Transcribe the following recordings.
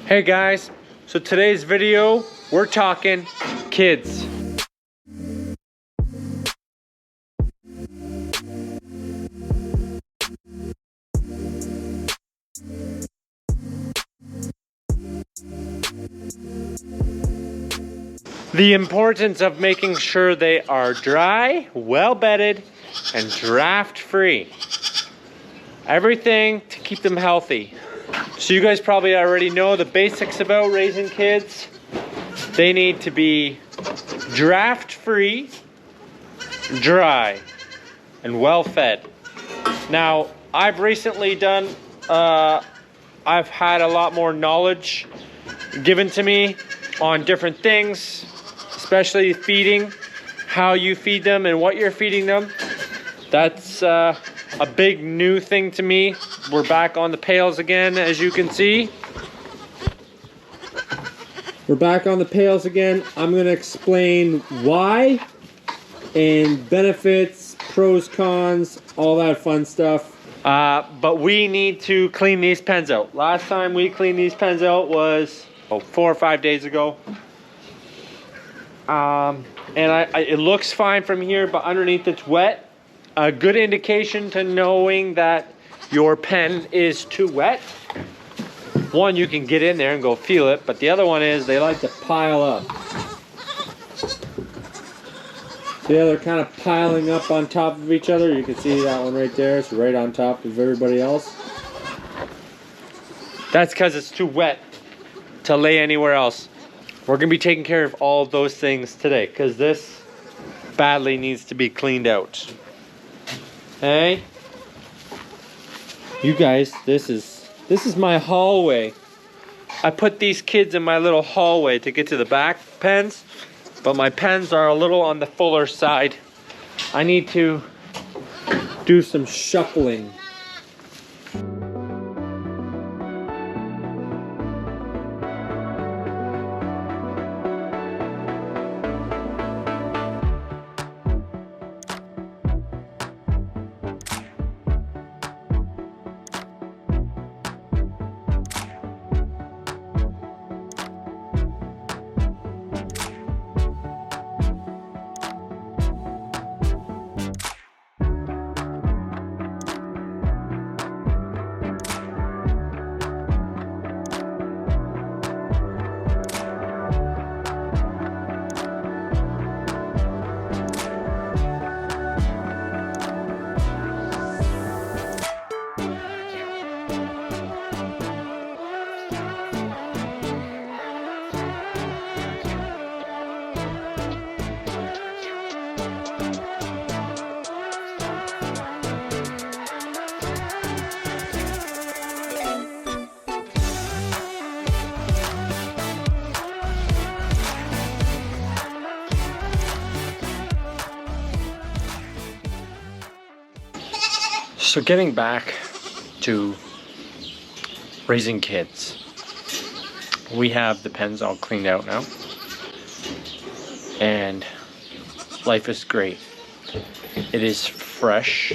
Hey guys, so today's video, we're talking kids. The importance of making sure they are dry, well bedded, and draft free. Everything to keep them healthy. So you guys probably already know the basics about raising kids. They need to be draft free, dry, and well fed. Now, I've recently done, I've had a lot more knowledge given to me on different things, especially feeding, how you feed them and what you're feeding them. That's a big new thing to me. We're back on the pails again, as you can see. We're back on the pails again. I'm going to explain why and benefits, pros, cons, all that fun stuff. But we need to clean these pens out. Last time we cleaned these pens out was 4 or 5 days ago. And it looks fine from here, but underneath it's wet. A good indication to knowing that your pen is too wet. One, you can get in there and go feel it, but the other one is they like to pile up. See how they're kind of piling up on top of each other? You can see that one right there. It's right on top of everybody else. That's because it's too wet to lay anywhere else. We're going to be taking care of all of those things today because this badly needs to be cleaned out. Hey, you guys, this is my hallway. I put these kids in my little hallway to get to the back pens, but my pens are a little on the fuller side. I need to do some shuffling. So getting back to raising kids, we have the pens all cleaned out now, and life is great. It is fresh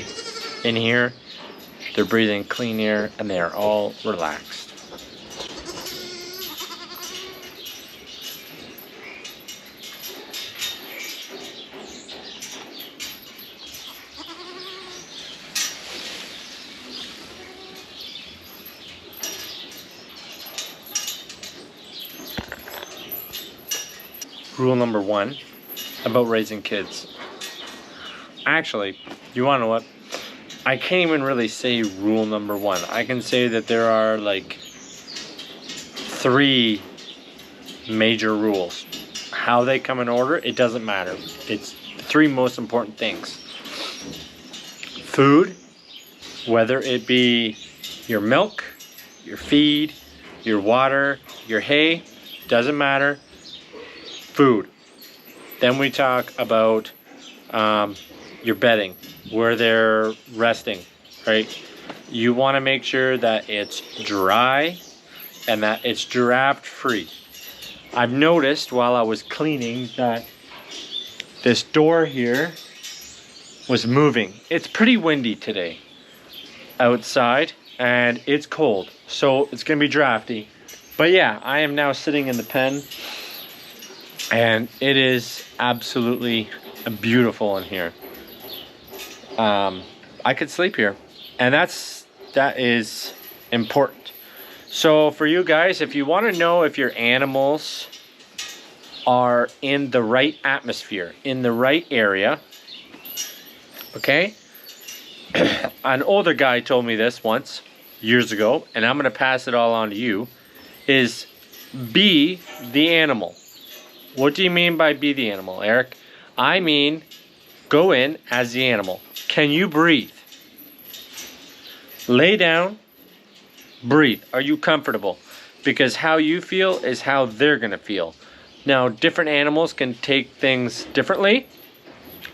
in here, they're breathing clean air, and they are all relaxed. Rule number 1 about raising kids. Actually, you want to know what? I can't even really say rule number 1. I can say that there are like 3 major rules. How they come in order, it doesn't matter. It's the 3 most important things. Food, whether it be your milk, your feed, your water, your hay, doesn't matter. Food. Then we talk about your bedding, where they're resting, right? You want to make sure that it's dry and that it's draft free. I've noticed while I was cleaning that this door here was moving. It's pretty windy today outside and it's cold, so it's gonna be drafty. But yeah, I am now sitting in the pen, and it is absolutely beautiful in here. I could sleep here, and that is important. So for you guys, if you want to know if your animals are in the right atmosphere, in the right area, okay? An older guy told me this once, years ago, and I'm gonna pass it all on to you, is be the animal. What do you mean by be the animal, Eric? I mean, go in as the animal. Can you breathe? Lay down, breathe. Are you comfortable? Because how you feel is how they're gonna feel. Now, different animals can take things differently.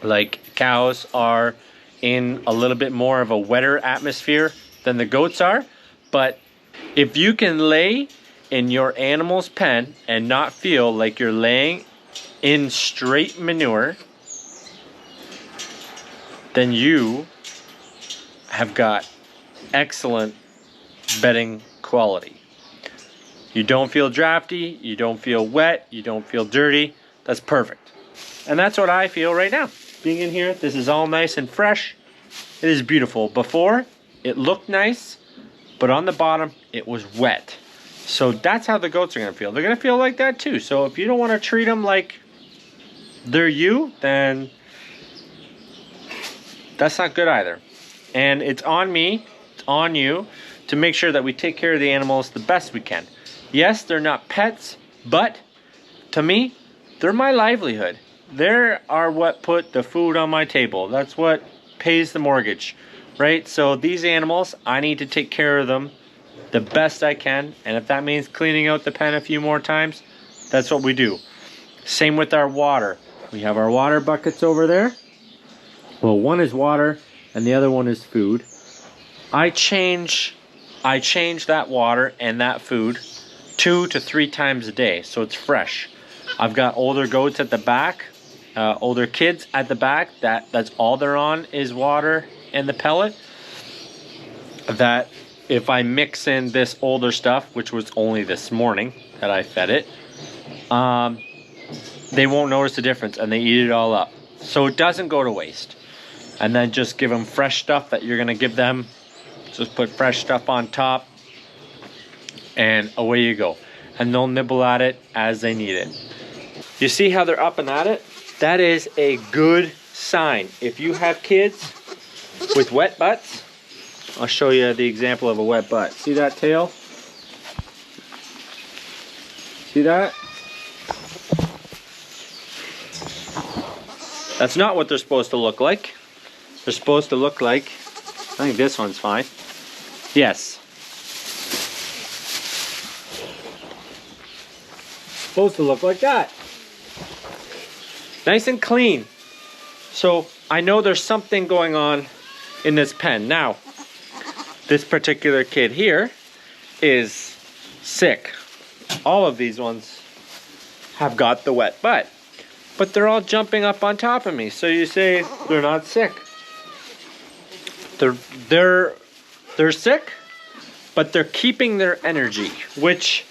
Like cows are in a little bit more of a wetter atmosphere than the goats are. But if you can lay in your animal's pen and not feel like you're laying in straight manure, then you have got excellent bedding quality. You don't feel drafty, you don't feel wet, you don't feel dirty. That's perfect. And that's what I feel right now. Being in here, this is all nice and fresh. It is beautiful. Before, it looked nice, but on the bottom, it was wet. So that's how the goats are gonna feel. They're gonna feel like that too. So if you don't wanna treat them like they're you, then that's not good either. And it's on me, it's on you, to make sure that we take care of the animals the best we can. Yes, they're not pets, but to me, they're my livelihood. They are what put the food on my table. That's what pays the mortgage, right? So these animals, I need to take care of them the best I can. And if that means cleaning out the pen a few more times, that's what we do. Same with our water. We have our water buckets over there. Well, one is water and the other one is food. I change that water and that food 2 to 3 times a day, so it's fresh. I've got older goats at the back, older kids at the back, that's all they're on is water and the pellet. That if I mix in this older stuff, which was only this morning that I fed it, they won't notice the difference and they eat it all up. So it doesn't go to waste. And then just give them fresh stuff that you're gonna give them. Just put fresh stuff on top and away you go. And they'll nibble at it as they need it. You see how they're up and at it? That is a good sign. If you have kids with wet butts, I'll show you the example of a wet butt. See that tail? See that? That's not what they're supposed to look like. They're supposed to look like, I think this one's fine. Yes. Supposed to look like that. Nice and clean. So I know there's something going on in this pen. Now, this particular kid here is sick. All of these ones have got the wet butt, but they're all jumping up on top of me. So you say they're not sick. They're sick, but they're keeping their energy, which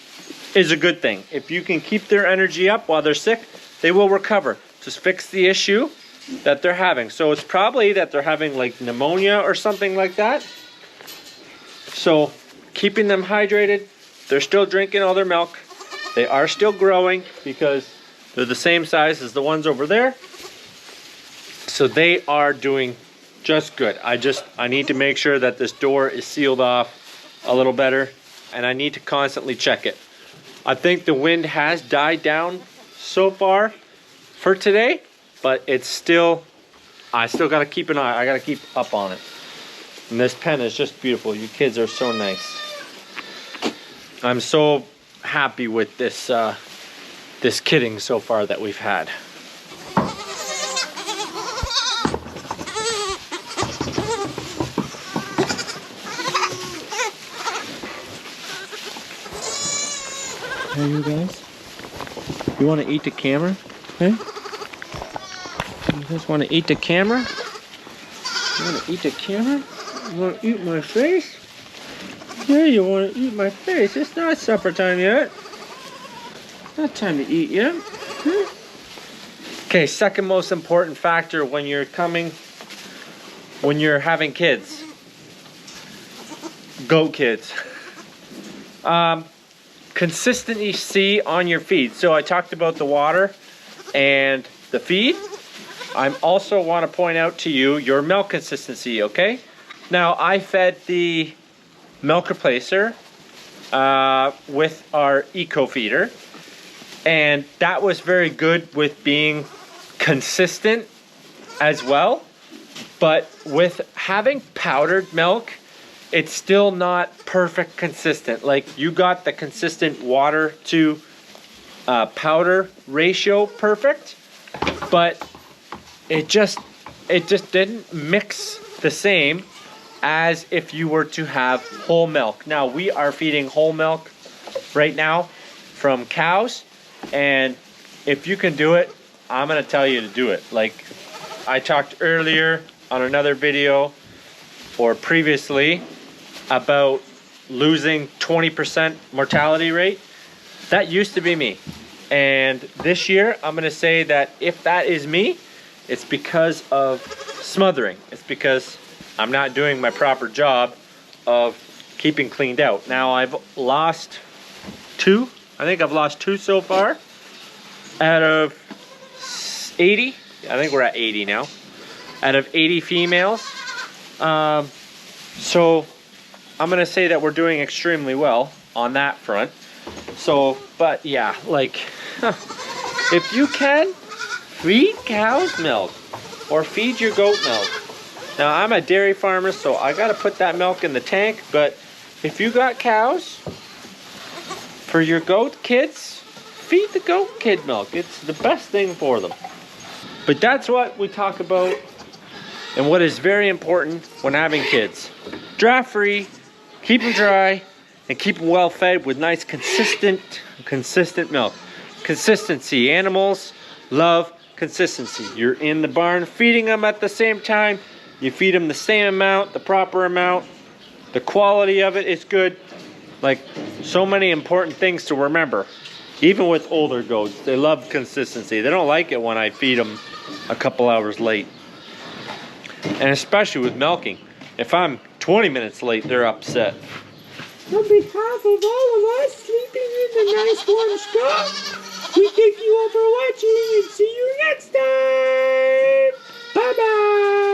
is a good thing. If you can keep their energy up while they're sick, they will recover. Just fix the issue that they're having. So it's probably that they're having like pneumonia or something like that. So keeping them hydrated, they're still drinking all their milk. They are still growing because they're the same size as the ones over there. So they are doing just good. I need to make sure that this door is sealed off a little better, and I need to constantly check it. I think the wind has died down so far for today, but it's still, I still gotta keep an eye, I gotta keep up on it. And this pen is just beautiful. You kids are so nice. I'm so happy with this this kidding so far that we've had. Hey, you guys, you want to eat the camera? Hey, you guys want to eat the camera? You want to eat the camera? You want to eat my face? Yeah, you want to eat my face? It's not supper time yet. Not time to eat yet. Okay, second most important factor when you're having kids. Goat kids. Consistency on your feed. So I talked about the water and the feed. I also want to point out to you your milk consistency, okay? Now, I fed the milk replacer with our eco feeder, and that was very good with being consistent as well. But with having powdered milk, it's still not perfect consistent. Like, you got the consistent water to powder ratio perfect, but it just didn't mix the same as if you were to have whole milk. Now, we are feeding whole milk right now from cows, and if you can do it, I'm gonna tell you to do it. Like I talked earlier on another video or previously about losing 20% mortality rate. That used to be me. And this year, I'm gonna say that if that is me, it's because of smothering. It's because I'm not doing my proper job of keeping cleaned out. Now, I've lost 2. I think I've lost 2 so far out of 80. I think we're at 80 now. Out of 80 females. So I'm gonna say that we're doing extremely well on that front. So, but yeah, like, if you can, feed cows milk or feed your goat milk. Now, I'm a dairy farmer, so I gotta put that milk in the tank, but if you got cows, for your goat kids, feed the goat kid milk. It's the best thing for them. But that's what we talk about and what is very important when having kids. Draft free, keep them dry, and keep them well fed with nice consistent milk. Consistency. Animals love consistency. You're in the barn feeding them at the same time. You feed them the same amount, the proper amount. The quality of it is good. Like, so many important things to remember. Even with older goats, they love consistency. They don't like it when I feed them a couple hours late. And especially with milking. If I'm 20 minutes late, they're upset. On behalf of all of us sleeping in the nice warm spot, we thank you all for watching and see you next time. Bye-bye.